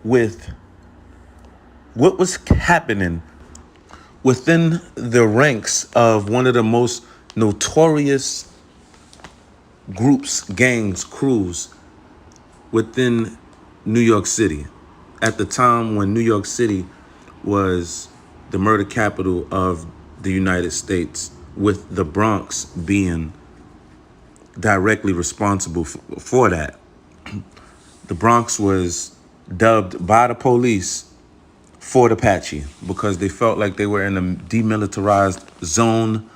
with what was happening within the ranks of one of the most notorious groups, gangs, crews within New York City. At the time when New York City was the murder capital of the United States, with the Bronx being directly responsible for that. The Bronx was dubbed by the police Fort Apache because they felt like they were in a demilitarized zone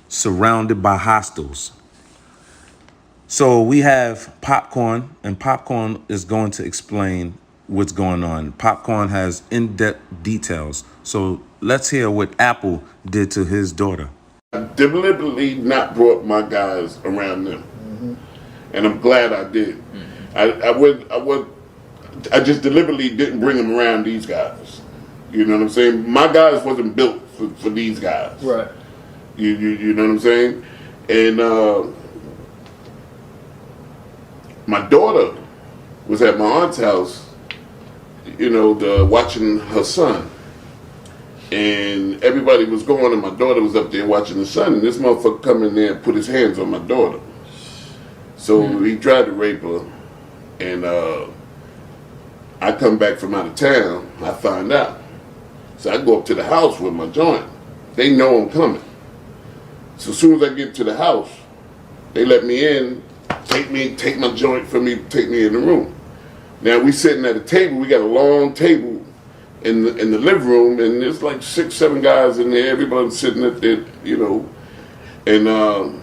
surrounded by hostiles. So we have Popcorn, and Popcorn is going to explain what's going on. Popcorn has in-depth details. So let's hear what Apple did to his daughter. I deliberately not brought my guys around them, and I'm glad I did. I just deliberately didn't bring them around these guys. You know what I'm saying? My guys wasn't built for these guys. Right. You know what I'm saying? And my daughter was at my aunt's house, watching her son. And everybody was going, and my daughter was up there watching the son, and this motherfucker come in there and put his hands on my daughter. So he tried to rape her, and I come back from out of town, I find out. So I go up to the house with my joint. They know I'm coming. So as soon as I get to the house, they let me in, take my joint from me, take me in the room. Now we sitting at a table, we got a long table in the living room, and there's like 6, 7 guys in there, everybody's sitting at there, and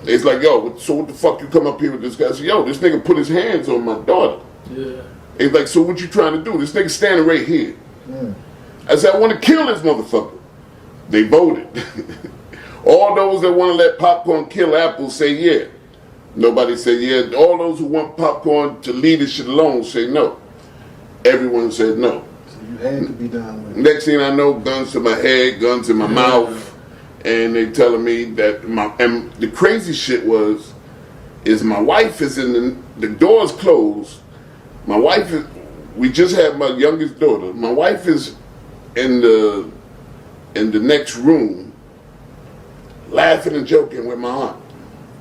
it's like, yo, so what the fuck you come up here with this guy? I said, yo, this nigga put his hands on my daughter. Yeah. It's like, so what you trying to do? This nigga standing right here. I said, I want to kill this motherfucker. They voted. All those that want to let Popcorn kill Apple say yeah. Nobody said yeah. All those who want Popcorn to leave this shit alone say no. Everyone said no. So you had to be done with it. Next thing I know, guns to my head, guns in my mouth, and they telling me that and the crazy shit is my wife is in the door's closed. My wife is, we just had my youngest daughter. My wife is in the next room, laughing and joking with my aunt.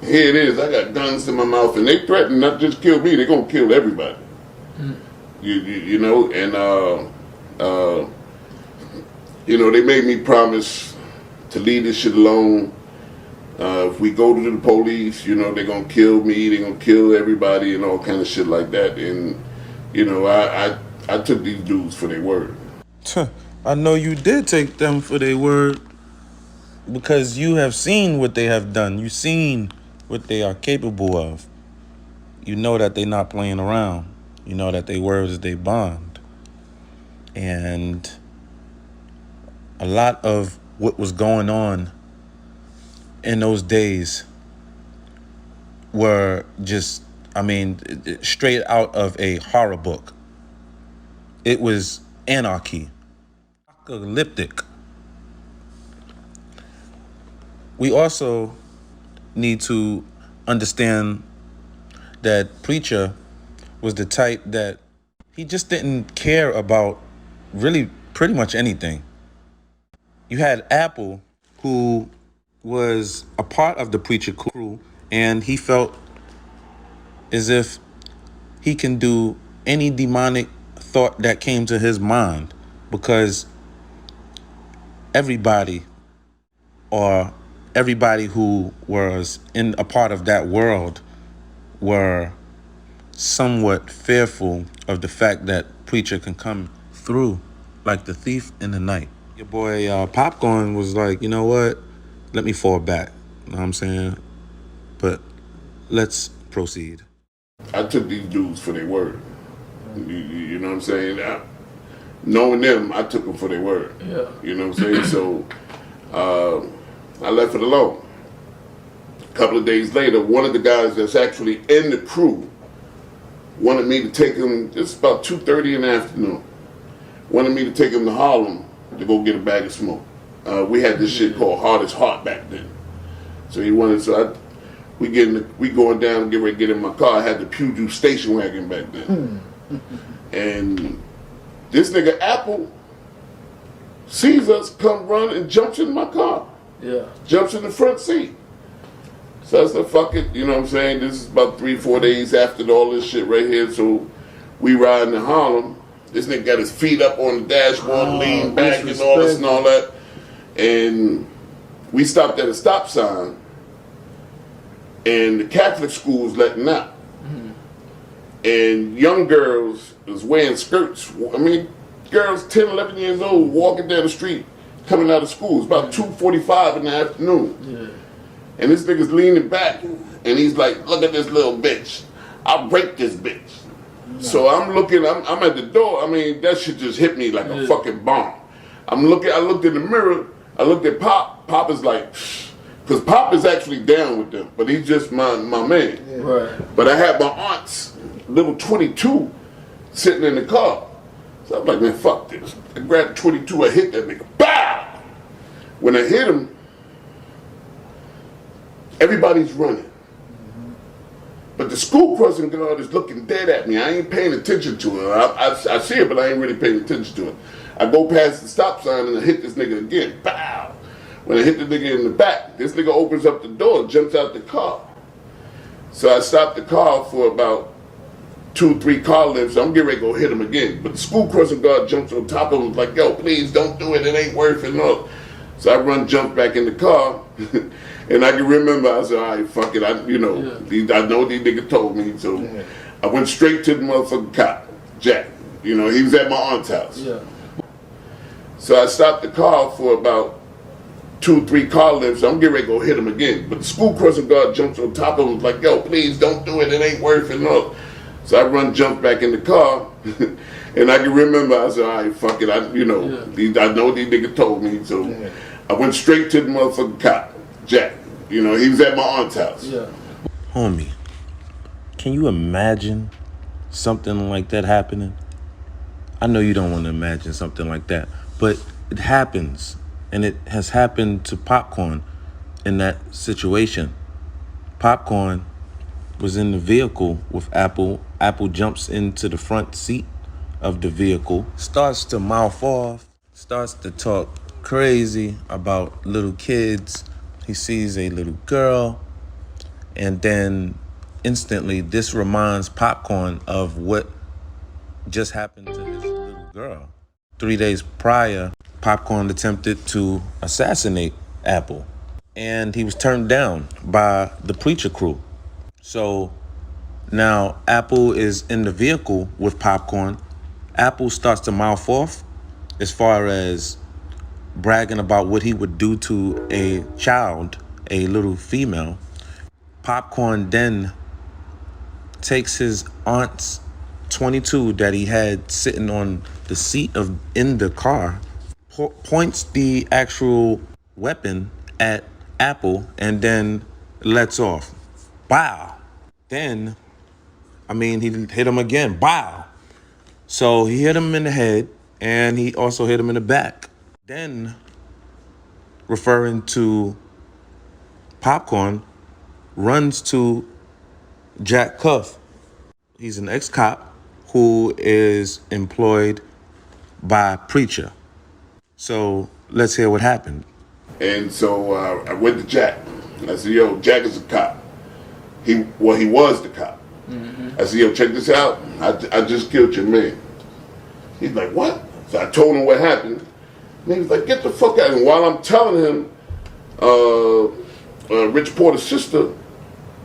Here it is, I got guns in my mouth, and they threaten not just kill me, they're gonna kill everybody. You know, and they made me promise to leave this shit alone. If we go to the police, they're gonna kill me, they're gonna kill everybody, and all kind of shit like that. And I took these dudes for their word. I know you did take them for their word because you have seen what they have done. You've seen what they are capable of. You know that they're not playing around. You know that their word is their bond. And a lot of what was going on in those days were just, straight out of a horror book. It was anarchy, apocalyptic. We also need to understand that Preacher was the type that he just didn't care about really pretty much anything. You had Apple, who was a part of the Preacher crew, and he felt as if he can do any demonic thought that came to his mind because everybody who was in a part of that world were somewhat fearful of the fact that Preacher can come through like the thief in the night. Your boy Popcorn was like, you know what? Let me fall back. You know what I'm saying? But let's proceed. I took these dudes for their word. You know what I'm saying? Knowing them, I took them for their word. Yeah. You know what I'm saying? So I left it alone. A couple of days later, one of the guys that's actually in the crew wanted me to take him, it's about 2:30 in the afternoon, wanted me to take him to Harlem to go get a bag of smoke. We had this shit called Hardest Heart back then. So he wanted, we going down and get ready to get in my car. I had the Pew Juice station wagon back then. And This nigga Apple sees us, come run and jumps in my car. Yeah. Jumps in the front seat. So I said, fuck it, you know what I'm saying? This is about 3-4 days after all this shit right here. So we riding in Harlem. This nigga got his feet up on the dashboard, lean back and all this and all that. And we stopped at a stop sign. And the Catholic school was letting out. And young girls was wearing skirts. I mean, girls 10, 11 years old walking down the street, coming out of school. It's about 2:45 in the afternoon. Yeah. And this nigga's leaning back, and he's like, look at this little bitch. I'll rape this bitch. So I'm looking, I'm at the door. I mean, that shit just hit me like a fucking bomb. I looked in the mirror, I looked at Pop. Pop is like, because Pop is actually down with them, but he's just my man. Yeah. Right. But I had my aunt's little 22 sitting in the car. So I'm like, man, fuck this. I grabbed 22, I hit that nigga. Bow! When I hit him, everybody's running. But the school crossing guard is looking dead at me. I ain't paying attention to it. I see it, but I ain't really paying attention to it. I go past the stop sign and I hit this nigga again. Bow! When I hit the nigga in the back, this nigga opens up the door and jumps out the car. So I stopped the car for about 2-3 car lifts. I'm getting ready to go hit him again. But the school crossing guard jumps on top of him like, yo, please don't do it. It ain't worth it. No. So I jump back in the car. And I can remember, I said, all right, fuck it. I know these niggas told me. So I went straight to the motherfucking cop, Jack. He was at my aunt's house. Yeah. So I stopped the car for about 2-3 car lifts. I'm getting ready to go hit him again. But the school crossing guard jumps on top of him like, yo, please don't do it. It ain't worth it. No. So I jump back in the car. And I can remember, I said, all right, fuck it. I know these niggas told me. So I went straight to the motherfucking cop, Jack. He was at my aunt's house. Yeah. Homie, can you imagine something like that happening? I know you don't want to imagine something like that, but it happens. And it has happened to Popcorn in that situation. Popcorn was in the vehicle with Apple. Apple jumps into the front seat of the vehicle, starts to mouth off, starts to talk crazy about little kids. He sees a little girl, and then instantly this reminds Popcorn of what just happened to his little girl. 3 days prior, Popcorn attempted to assassinate Apple, and he was turned down by the preacher crew. So now Apple is in the vehicle with Popcorn. Apple starts to mouth off as far as bragging about what he would do to a child, a little female. Popcorn then takes his aunt's 22 that he had sitting on the seat in the car, points the actual weapon at Apple, and then lets off. Bow. Then, he hit him again. Bow. So he hit him in the head, and he also hit him in the back. Then, referring to Popcorn, runs to Jack Cuff. He's an ex-cop who is employed by Preacher. So let's hear what happened. And so I went to Jack. I said, yo, Jack is a cop. He was the cop. I said, yo, check this out. I just killed your man. He's like, what? So I told him what happened. And he was like, get the fuck out. And while I'm telling him, Rich Porter's sister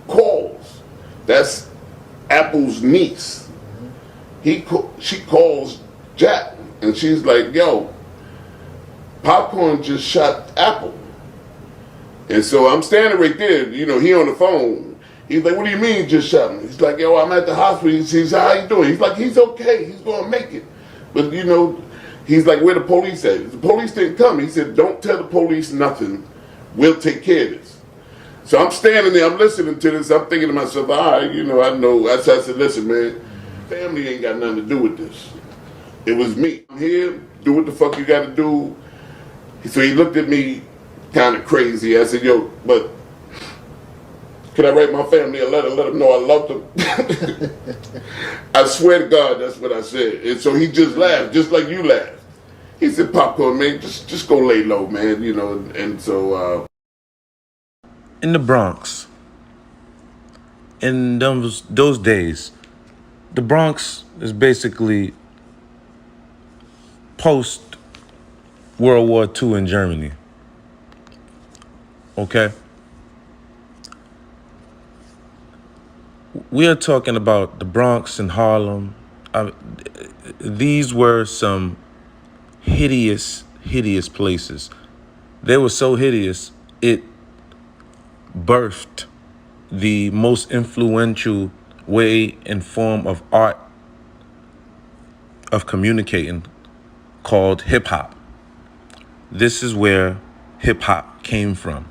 calls. That's Apple's niece. She calls Jack, and she's like, yo, Popcorn just shot Apple. And so I'm standing right there, he on the phone. He's like, what do you mean just shot him? He's like, yo, I'm at the hospital. He says, how you doing? He's like, he's okay. He's going to make it. But, he's like, where the police at? The police didn't come. He said, don't tell the police nothing. We'll take care of this. So I'm standing there, I'm listening to this. I'm thinking to myself, all right, I know. I said, listen, man, family ain't got nothing to do with this. It was me. I'm here, do what the fuck you got to do. So he looked at me kind of crazy. I said, yo, but Can I write my family a letter, let them know I loved them? I swear to God, that's what I said. And so he just laughed, just like you laughed. He said, Popcorn, man, just go lay low, man, you know. And so In the Bronx, in those days, the Bronx is basically post World War II in Germany. Okay? We are talking about the Bronx and Harlem. These were some hideous, hideous places. They were so hideous, it birthed the most influential way and form of art of communicating called hip hop. This is where hip hop came from.